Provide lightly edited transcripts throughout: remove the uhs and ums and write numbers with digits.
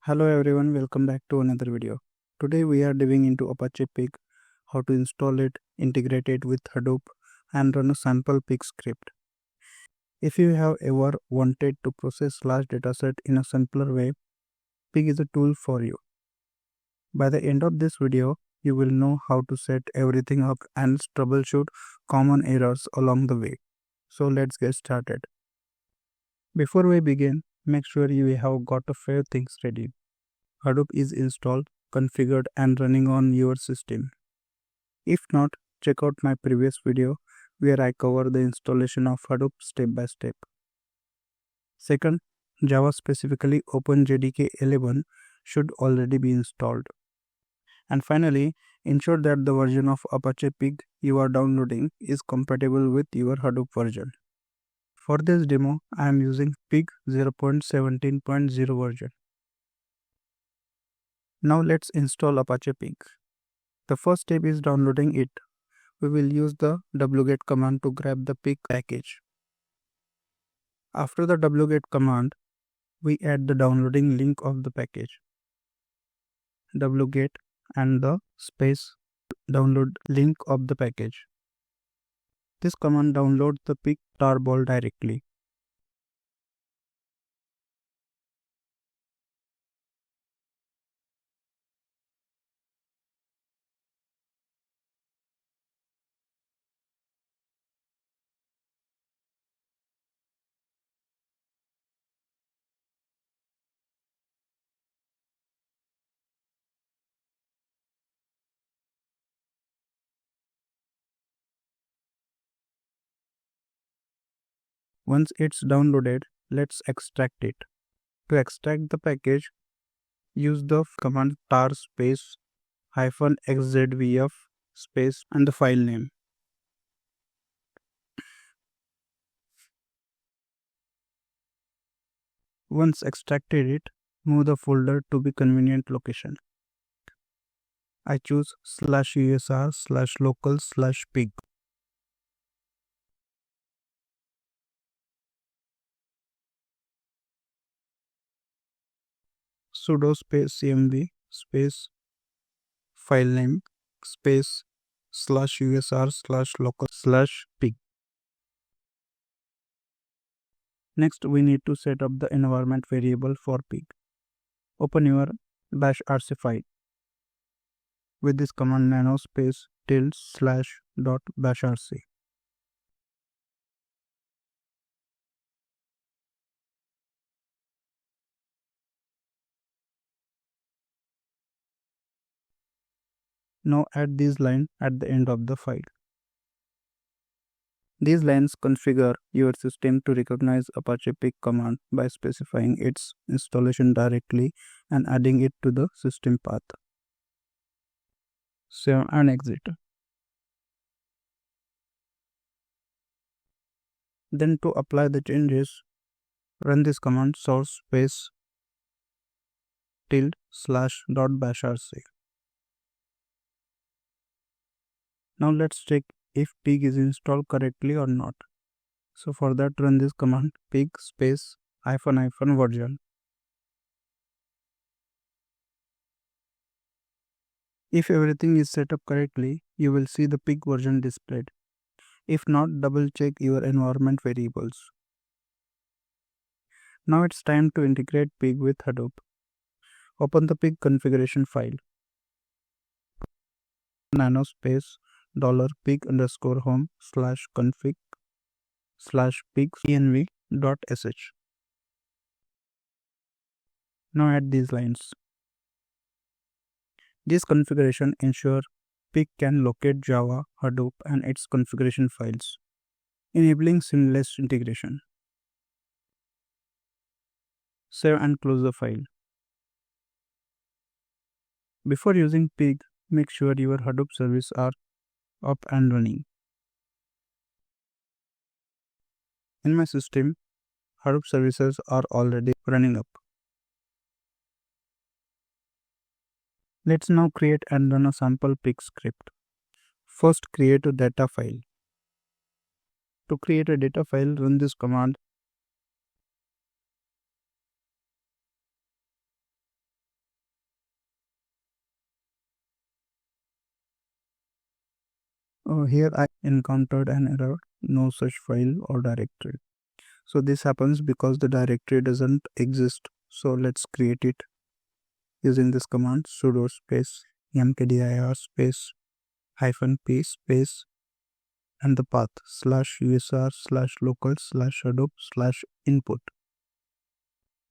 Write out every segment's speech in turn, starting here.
Hello everyone, welcome back to another video. Today we are diving into Apache Pig, how to install it, integrate it with Hadoop, and run a sample Pig script. If you have ever wanted to process large dataset in a simpler way, Pig is a tool for you. By the end of this video, you will know how to set everything up and troubleshoot common errors along the way. So let's get started. Before we begin, make sure you have got a few things ready. Hadoop is installed, configured and running on your system. If not, check out my previous video where I cover the installation of Hadoop step by step. Second, Java, specifically OpenJDK 11, should already be installed. And finally, ensure that the version of Apache Pig you are downloading is compatible with your Hadoop version. For this demo, I am using Pig 0.17.0 version. Now let's install Apache Pig. The first step is downloading it. We will use the wget command to grab the Pig package. After the wget command, we add the downloading link of the package. Wget and the space download link of the package. This command downloads the Pig tarball directly. Once it's downloaded, let's extract it. To extract the package, use the command tar space -xzvf space and the file name. Once extracted it, move the folder to be convenient location. I choose /usr/local/pig. Sudo space cmv space file name space /usr/local/pig. Next, we need to set up the environment variable for Pig. Open your bashrc file. With this command nano space ~/.bashrc. Now add this line at the end of the file. These lines configure your system to recognize Apache Pig command by specifying its installation directly and adding it to the system path. Save and exit. Then to apply the changes, run this command source space ~/.bashrc. Now let's check if Pig is installed correctly or not. So for that, run this command pig space --version. If everything is set up correctly, you will see the Pig version displayed. If not, double check your environment variables. Now it's time to integrate Pig with Hadoop. Open the Pig configuration file. Nano space $pig_home/config/pig.env.sh. Now add these lines. This configuration ensures Pig can locate Java, Hadoop and its configuration files, enabling seamless integration. Save and close the file. Before using Pig, make sure your Hadoop services are up and running. In my system, Hadoop services are already running up. Let's now create and run a sample Pig script. First, create a data file. To create a data file, run this command Here I encountered an error, no such file or directory. So this happens because the directory doesn't exist. So let's create it using this command sudo space mkdir space -p space and the path /usr/local/hadoop/input.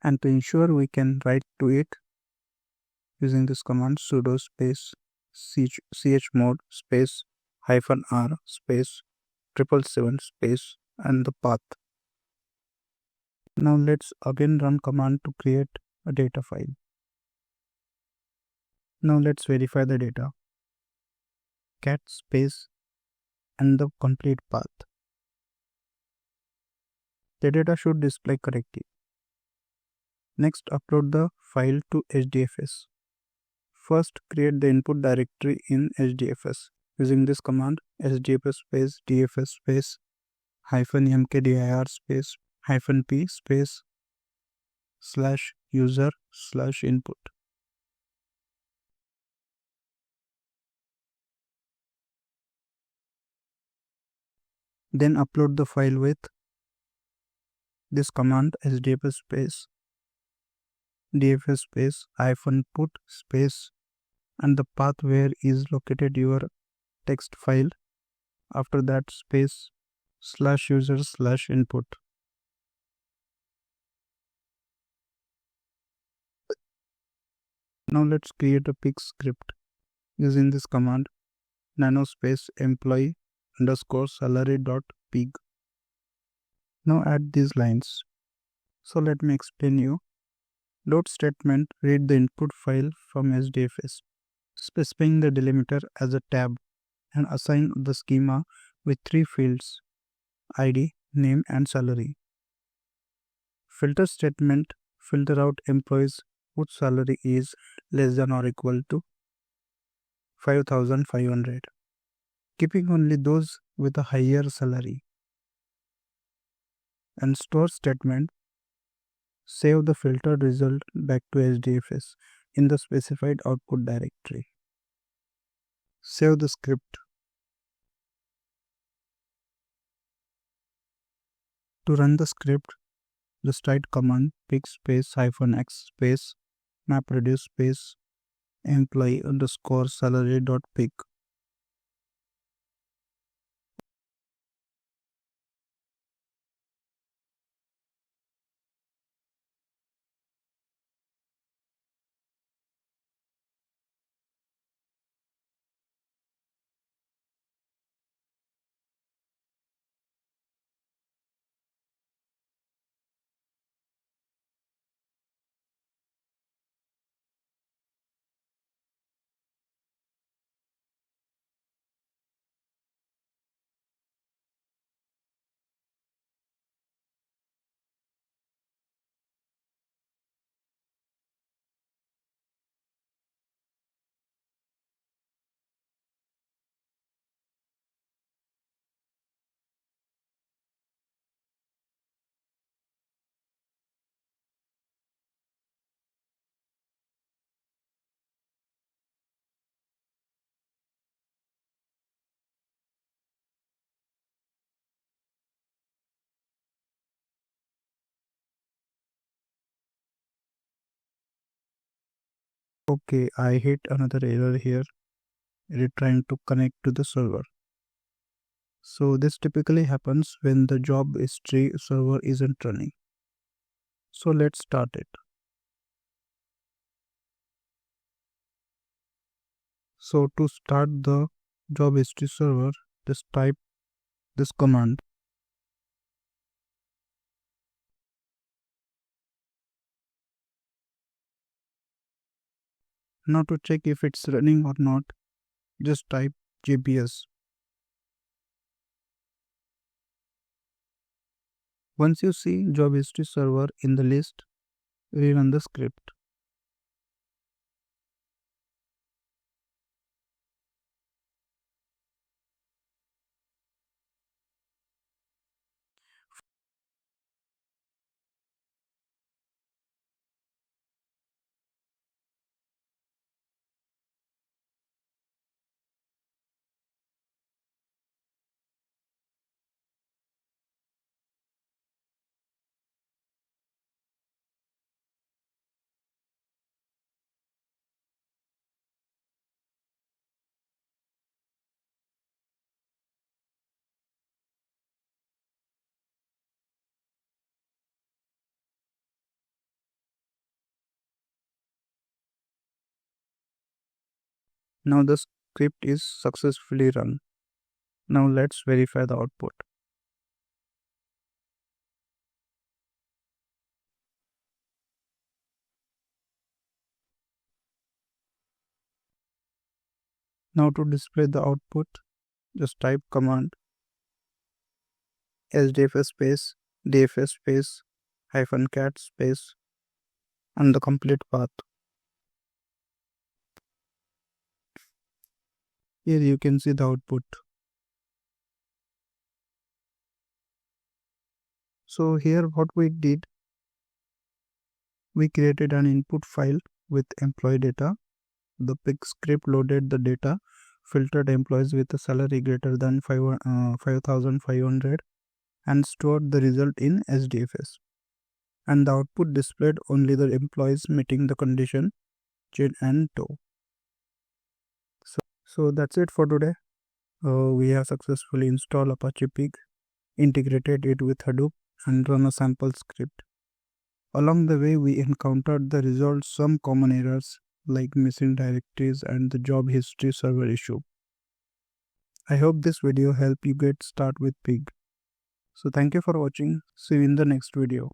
And to ensure we can write to it using this command sudo space chmod space -r space 777 space and the path. Now let's again run command to create a data file. Now let's verify the data. Cat space and the complete path. The data should display correctly. Next, upload the file to HDFS. First, create the input directory in HDFS using this command HDFS space dfs space -mkdir space -p space /user/input. Then upload the file with this command HDFS space dfs space -put space and the path where is located your text file. After that space /user/input. Now let's create a pig script using this command nano space employee underscore salary dot pig. Now add these lines. So let me explain you. Load statement read the input file from HDFS, specifying the delimiter as a tab and assign the schema with 3 fields: ID, name and salary. Filter statement filter out employees whose salary is less than or equal to 5,500, keeping only those with a higher salary. And store statement save the filtered result back to HDFS in the specified output directory. Save the script. To run the script, just write command pig space -x space mapreduce space employee underscore salary dot pig. Okay, I hit another error here. It is trying to connect to the server. So this typically happens when the job history server isn't running. So let's start it. So to start the job history server, just type this command. Now to check if it's running or not, just type JBS. Once you see job history server in the list, rerun the script. Now the script is successfully run. Now let's verify the output. Now to display the output, just type command sdfs space dfs space -cat space and the complete path. Here you can see the output. So here what we did, we created an input file with employee data. The pig script loaded the data, filtered employees with a salary greater than 5,500 and stored the result in SDFS. And the output displayed only the employees meeting the condition chin and toe. So that's it for today. We have successfully installed Apache Pig, integrated it with Hadoop and run a sample script. Along the way, we encountered the results some common errors like missing directories and the job history server issue. I hope this video helped you get started with Pig. So thank you for watching. See you in the next video.